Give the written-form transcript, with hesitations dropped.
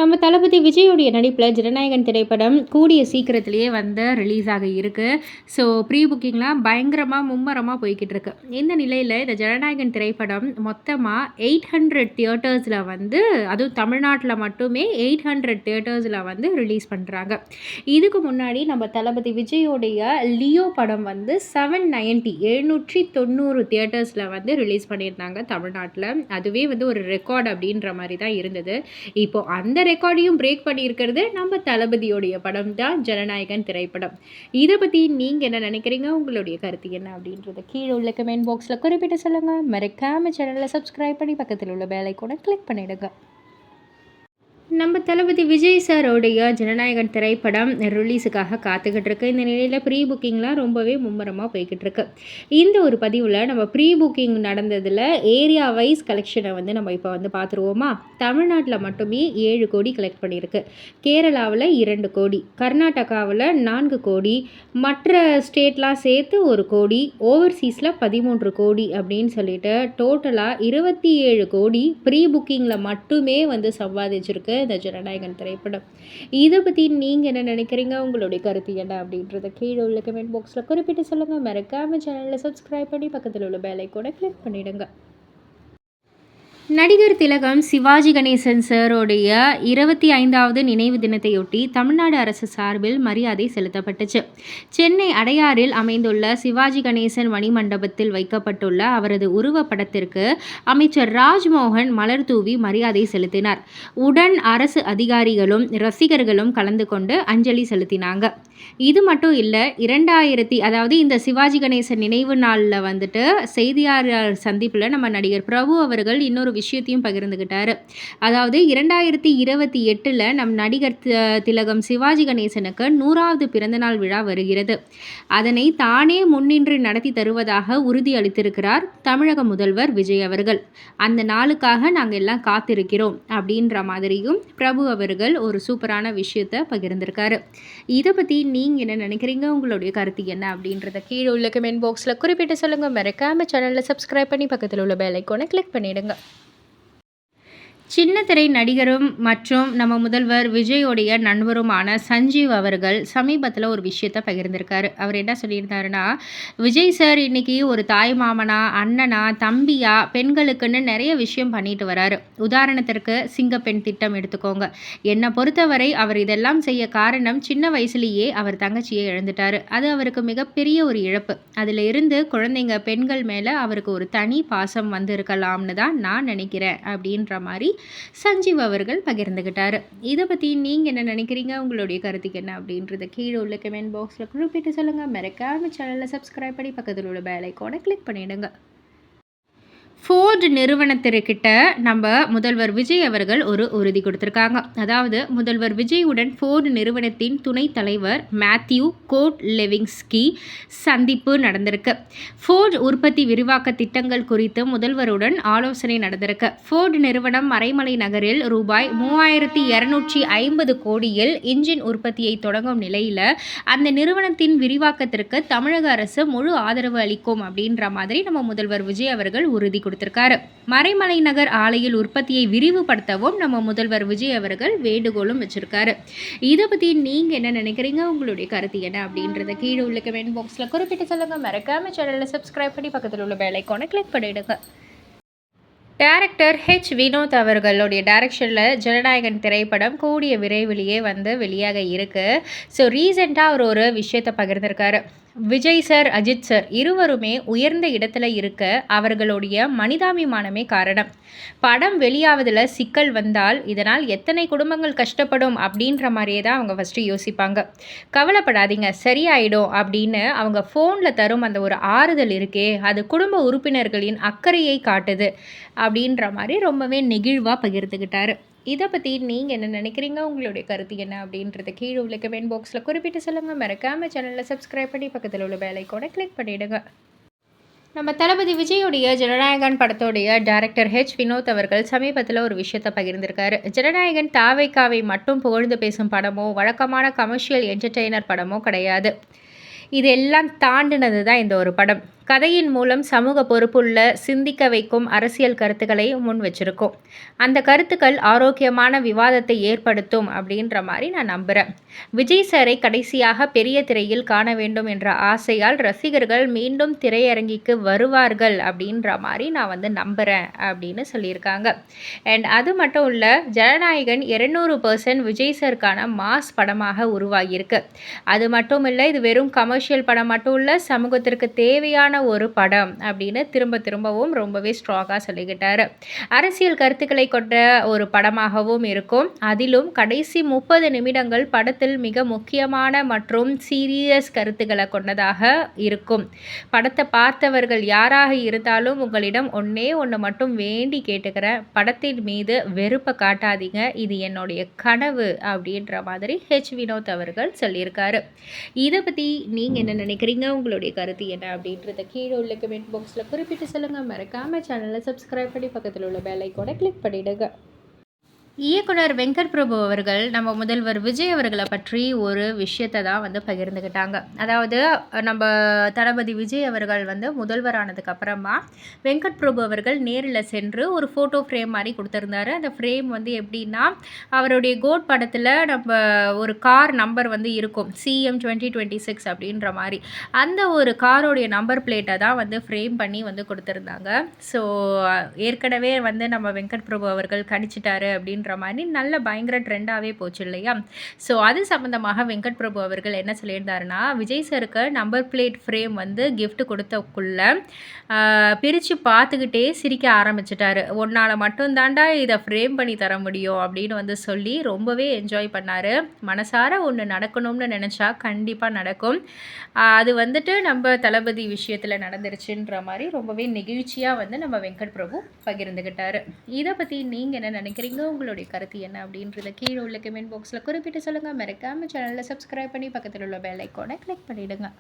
நம்ம தளபதி விஜயோடைய நடிப்பில் ஜனநாயகன் திரைப்படம் கூடிய சீக்கிரத்திலேயே ரிலீஸ் ஆக இருக்குது. ஸோ ப்ரீ புக்கிங்லாம் பயங்கரமாக மும்மரமாக போய்கிட்டு இருக்கு. இந்த நிலையில் இந்த ஜனநாயகன் திரைப்படம் மொத்தமாக 800 தியேட்டர்ஸில் அதுவும் தமிழ்நாட்டில் மட்டுமே 800 தியேட்டர்ஸில் ரிலீஸ் பண்ணுறாங்க. இதுக்கு முன்னாடி நம்ம தளபதி விஜயோடைய லியோ படம் 790 தியேட்டர்ஸில் ரிலீஸ் பண்ணியிருந்தாங்க தமிழ்நாட்டில். அதுவே ஒரு ரெக்கார்டு அப்படின்ற மாதிரி தான் இருந்தது. இப்போது அந்த ரெக்கார்டையும் பிரேக் பண்ணியிருக்கிறது நம்ம தளபதியோடைய படம் தான் ஜனநாயகன் திரைப்படம். இதை பற்றி நீங்கள் என்ன நினைக்கிறீங்க? உங்களுடைய கருத்து என்ன அப்படின்றத கீழே உள்ள கமெண்ட் பாக்ஸில் குறிப்பிட்டு சொல்லுங்கள். மறக்காம சேனலை சப்ஸ்கிரைப் பண்ணி பக்கத்தில் உள்ள பெல் ஐகானை கிளிக் பண்ணிடுங்க. நம்ம தளபதி விஜய் சாரோடைய ஜனநாயகன் திரைப்படம் ரிலீஸுக்காக காத்துக்கிட்டு இருக்கு. இந்த நிலையில் ப்ரீ புக்கிங்லாம் ரொம்பவே மும்முரமாக போய்கிட்டு இருக்கு. இந்த ஒரு பதிவில் நம்ம ப்ரீ புக்கிங் நடந்ததில் ஏரியா வைஸ் கலெக்ஷனை நம்ம இப்போ பார்த்துருவோமா? தமிழ்நாட்டில் மட்டுமே 7 கோடி கலெக்ட் பண்ணியிருக்கு. கேரளாவில் 2 கோடி, கர்நாடகாவில் 4 கோடி, மற்ற ஸ்டேட்லாம் சேர்த்து 1 கோடி, ஓவர்சீஸில் 13 கோடி அப்படின்னு சொல்லிட்டு டோட்டலாக 27 கோடி ப்ரீ புக்கிங்கில் மட்டுமே சம்பாதிச்சிருக்கு இந்த ஜனநாயகன் திரைப்படம். இதை பற்றி நீங்கள் என்ன நினைக்கிறீங்க? உங்களுடைய கருத்து என்ன அப்படின்றத கீழே உள்ள கமெண்ட் பாக்ஸில் குறிப்பிட்டு சொல்லுங்கள். மறக்காம சேனலை சப்ஸ்கிரைப் பண்ணி பக்கத்தில் உள்ள பெல் ஐகானை கிளிக் பண்ணிடுங்க. நடிகர் திலகம் சிவாஜி கணேசன் சாரோடைய 25வது நினைவு தினத்தையொட்டி தமிழ்நாடு அரசு சார்பில் மரியாதை செலுத்தப்பட்டுச்சு. சென்னை அடையாறில் அமைந்துள்ள சிவாஜி கணேசன் மணிமண்டபத்தில் வைக்கப்பட்டுள்ள அவரது உருவப்படத்திற்கு அமைச்சர் ராஜ்மோகன் மலர் தூவி மரியாதை செலுத்தினார். உடன் அரசு அதிகாரிகளும் ரசிகர்களும் கலந்து கொண்டு அஞ்சலி செலுத்தினாங்க. இது மட்டும் இல்லை, அதாவது இந்த சிவாஜி கணேசன் நினைவு நாளில் செய்தியாளர் சந்திப்பில் நம்ம நடிகர் பிரபு அவர்கள் இன்னொரு விஷயத்தையும் பகிர்ந்துக்கிட்டாரு. அதாவது 2028 நம் நடிகர் திலகம் சிவாஜி கணேசனுக்கு 100வது பிறந்தநாள் விழா வருகிறது. அதனை தானே முன்னின்று நடத்தி தருவதாக உறுதி அளித்திருக்கிறார் தமிழக முதல்வர் விஜய் அவர்கள். அந்த நாளுக்காக நாங்கள் எல்லாம் காத்திருக்கிறோம் அப்படின்ற மாதிரியும் பிரபு அவர்கள் ஒரு சூப்பரான விஷயத்தை பகிர்ந்திருக்காரு. இதை பற்றி நீங்கள் என்ன நினைக்கிறீங்க? உங்களுடைய கருத்து என்ன அப்படின்றத கீழே உள்ள கமெண்ட் பாக்ஸில் குறிப்பிட்டு சொல்லுங்கள். மறக்காம சேனலை சப்ஸ்கிரைப் பண்ணி பக்கத்தில் உள்ள பெல் ஐகானை கிளிக் பண்ணிடுங்க. சின்னத்திரை நடிகரும் மற்றும் நம்ம முதல்வர் விஜயோடைய நண்பருமான சஞ்சீவ் அவர்கள் சமீபத்தில் ஒரு விஷயத்தை பகிர்ந்திருக்காரு. அவர் என்ன சொல்லியிருந்தாருன்னா, விஜய் சார் இன்னைக்கு ஒரு தாய் மாமனா, அண்ணனா, தம்பியா, பெண்களுக்குன்னு நிறைய விஷயம் பண்ணிட்டு வராரு. உதாரணத்திற்கு சிங்கப்பெண் திட்டம் எடுத்துக்கோங்க. என்னை பொறுத்தவரை அவர் இதெல்லாம் செய்ய காரணம் சின்ன வயசுலேயே அவர் தங்கச்சியை இழந்துட்டாரு. அது அவருக்கு மிகப்பெரிய ஒரு இழப்பு. அதில் இருந்து குழந்தைங்க பெண்கள் மேலே அவருக்கு ஒரு தனி பாசம் இருக்கலாம்னு தான் நான் நினைக்கிறேன் அப்படின்ற மாதிரி சஞ்சீவ் அவர்கள் பகிர்ந்துக்கிட்டாரு. இதை பற்றி நீங்கள் என்ன நினைக்கிறீங்க? உங்களுடைய கருத்துக்கு என்ன அப்படின்றத கீழே உள்ள கமெண்ட் பாக்ஸில் குறிப்பிட்டு சொல்லுங்கள். மறக்காம சேனலை சப்ஸ்கிரைப் பண்ணி பக்கத்தில் உள்ள பெல் ஐகானை கிளிக் பண்ணிடுங்க. ஃபோர்டு நிறுவனத்திற்கிட்ட நம்ம முதல்வர் விஜய் அவர்கள் ஒரு உறுதி கொடுத்துருக்காங்க. அதாவது முதல்வர் விஜயுடன் ஃபோர்டு நிறுவனத்தின் துணைத் தலைவர் மேத்யூ கோட்லெவிங்ஸ்கி சந்திப்பு நடந்திருக்கு. ஃபோர்டு உற்பத்தி விரிவாக்க திட்டங்கள் குறித்து முதல்வருடன் ஆலோசனை நடந்திருக்கு. ஃபோர்டு நிறுவனம் மறைமலை நகரில் ரூபாய் 3250 கோடியில் இன்ஜின் உற்பத்தியை தொடங்கும் நிலையில் அந்த நிறுவனத்தின் விரிவாக்கத்திற்கு தமிழக அரசு முழு ஆதரவு அளிக்கும் அப்படின்ற மாதிரி நம்ம முதல்வர் விஜய் அவர்கள் உறுதி கொடுத்திருக்காரு. மறைமலை நகர் ஆலையில் உற்பத்தியை விரிவுபடுத்தவும் நம்ம முதல்வர் விஜய் அவர்கள் வேண்டுகோளும் வச்சிருக்காரு. இதை பற்றி நீங்கள் என்ன நினைக்கிறீங்க? உங்களுடைய கருத்து என்ன அப்படின்றத கீழே உள்ள கமெண்ட் பாக்ஸில் குறிப்பிட்டு சொல்லுங்க. மறக்காம சேனலை சப்ஸ்கிரைப் பண்ணி பக்கத்தில் உள்ள பெல் ஐகானை கிளிக் பண்ணிடுங்க. டைரக்டர் வினோத் அவர்களுடைய டைரக்ஷனில் ஜனநாயகன் திரைப்படம் கூடிய விரைவிலேயே வெளியாக இருக்குது. ஸோ ரீசெண்டாக அவர் ஒரு விஷயத்தை பகிர்ந்திருக்காரு. விஜய் சார், அஜித் சார் இருவருமே உயர்ந்த இடத்துல இருக்க அவர்களுடைய மனிதாபிமானமே காரணம். படம் வெளியாவதில் சிக்கல் வந்தால் இதனால் எத்தனை குடும்பங்கள் கஷ்டப்படும் அப்படின்ற மாதிரியே தான் அவங்க ஃபஸ்ட்டு யோசிப்பாங்க. கவலைப்படாதீங்க, சரியாயிடும் அப்படின்னு அவங்க ஃபோனில் தரும் அந்த ஒரு ஆறுதல் இருக்கே, அது குடும்ப உறுப்பினர்களின் அக்கறையை காட்டுது அப்படின்ற மாதிரி ரொம்பவே நெகிழ்வாக பகிர்ந்துக்கிட்டாரு. இதை பற்றி நீங்கள் என்ன நினைக்கிறீங்க? உங்களுடைய கருத்து என்ன அப்படின்றத கீழே உள்ள கமெண்ட் பாக்ஸில் குறிப்பிட்டு சொல்லுங்கள். மறக்காம சேனலை சப்ஸ்கிரைப் பண்ணி பக்கத்தில் உள்ள பெல் ஐகானை கிளிக் பண்ணிவிடுங்க. நம்ம தளபதி விஜயோடைய ஜனநாயகன் படத்தோடைய டைரக்டர் வினோத் அவர்கள் சமீபத்தில் ஒரு விஷயத்தை பகிர்ந்திருக்காரு. ஜனநாயகன் தாவைக்காவை மட்டும் புகழ்ந்து பேசும் படமோ வழக்கமான கமர்ஷியல் என்டர்டெய்னர் படமோ கிடையாது. இதெல்லாம் தாண்டினது தான் இந்த ஒரு படம். கதையின் மூலம் சமூக பொறுப்புள்ள சிந்திக்க வைக்கும் அரசியல் கருத்துக்களை முன் வச்சிருக்கோம். அந்த கருத்துக்கள் ஆரோக்கியமான விவாதத்தை ஏற்படுத்தும் அப்படின்ற மாதிரி நான் நம்புகிறேன். விஜய் சாரை கடைசியாக பெரிய திரையில் காண வேண்டும் என்ற ஆசையால் ரசிகர்கள் மீண்டும் திரையரங்கிற்கு வருவார்கள் அப்படின்ற மாதிரி நான் நம்புகிறேன் அப்படின்னு சொல்லியிருக்காங்க. அண்ட் அது மட்டும் இல்லை, ஜனநாயகன் 200% விஜய் சாருக்கான மாஸ் படமாக உருவாகியிருக்கு. அது மட்டும் இல்லை, இது வெறும் கமர்ஷியல் படம் மட்டும் இல்லை, சமூகத்திற்கு தேவையான ஒரு படம் அப்படின்னு திரும்பவும் ரொம்பவே ஸ்ட்ராங்காக சொல்லிக்கிட்டாரு. அரசியல் கருத்துக்களை கொண்ட ஒரு படமாகவும் இருக்கும். அதிலும் கடைசி 30 நிமிடங்கள் படத்தில் மிக முக்கியமான மற்றும் சீரியஸ் கருத்துக்களை கொண்டதாக இருக்கும். படத்தை பார்த்தவர்கள் யாராக இருந்தாலும் உங்களிடம் ஒன்று மட்டும் வேண்டி கேட்டுக்கிறேன், படத்தின் மீது வெறுப்பை காட்டாதீங்க, இது என்னுடைய கனவு அப்படின்ற மாதிரி வினோத் அவர்கள் சொல்லியிருக்காரு. இதை பற்றி நீங்கள் என்ன நினைக்கிறீங்க? உங்களுடைய கருத்து என்ன அப்படின்றத கீழே உள்ள கமெண்ட் பாக்ஸில் குறிப்பிட்டு சொல்லுங்கள். மறக்காமல் சேனலை சப்ஸ்கிரைப் பண்ணி பக்கத்தில் உள்ள பெல் ஐகானை கிளிக் பண்ணிவிடுங்க. இயக்குனர் வெங்கட் பிரபு அவர்கள் நம்ம முதல்வர் விஜய் அவர்களை பற்றி ஒரு விஷயத்தை தான் பகிர்ந்துக்கிட்டாங்க. அதாவது நம்ம தளபதி விஜய் அவர்கள் முதல்வரானதுக்கு அப்புறமா வெங்கட் பிரபு அவர்கள் நேரில் சென்று ஒரு ஃபோட்டோ ஃப்ரேம் மாதிரி கொடுத்துருந்தாரு. அந்த ஃப்ரேம் எப்படின்னா, அவருடைய கோட் படத்தில் நம்ம ஒரு கார் நம்பர் இருக்கும், CM 2026 அப்படின்ற மாதிரி. அந்த ஒரு காரோடைய நம்பர் பிளேட்டை தான் ஃப்ரேம் பண்ணி கொடுத்துருந்தாங்க. ஸோ ஏற்கனவே நம்ம வெங்கட் பிரபு அவர்கள் கணிச்சிட்டாரு அப்படின்னு மாதிரி நல்ல பயங்கர ட்ரெண்டாகவே போச்சு இல்லையா? ஸோ அது சம்மந்தமாக வெங்கட் பிரபு அவர்கள் என்ன சொல்லியிருந்தாருன்னா, விஜய் சாருக்கு நம்பர் பிளேட் ஃப்ரேம் கிஃப்ட் கொடுத்தக்குள்ள பிரித்து பார்த்துக்கிட்டே சிரிக்க ஆரம்பிச்சிட்டாரு. உன்னால் மட்டும்தாண்டா இதை ஃப்ரேம் பண்ணி தர முடியும் அப்படின்னு சொல்லி ரொம்பவே என்ஜாய் பண்ணார். மனசார ஒன்று நடக்கணும்னு நினச்சா கண்டிப்பாக நடக்கும். அது நம்ம தளபதி விஷயத்தில் நடந்துருச்சுன்ற மாதிரி ரொம்பவே நெகிழ்ச்சியாக நம்ம வெங்கட் பிரபு பகிர்ந்துக்கிட்டாரு. இதை பற்றி நீங்கள் என்ன நினைக்கிறீங்க? உங்களுடைய கருத்து என்ன அப்படின்றத கீழே உள்ள கமெண்ட் பாக்ஸில் குறிப்பிட்டு சொல்லுங்கள். மறக்காமல் சேனலில் சப்ஸ்கிரைப் பண்ணி பக்கத்தில் உள்ள பெல் ஐகானை கிளிக் பண்ணிவிடுங்க.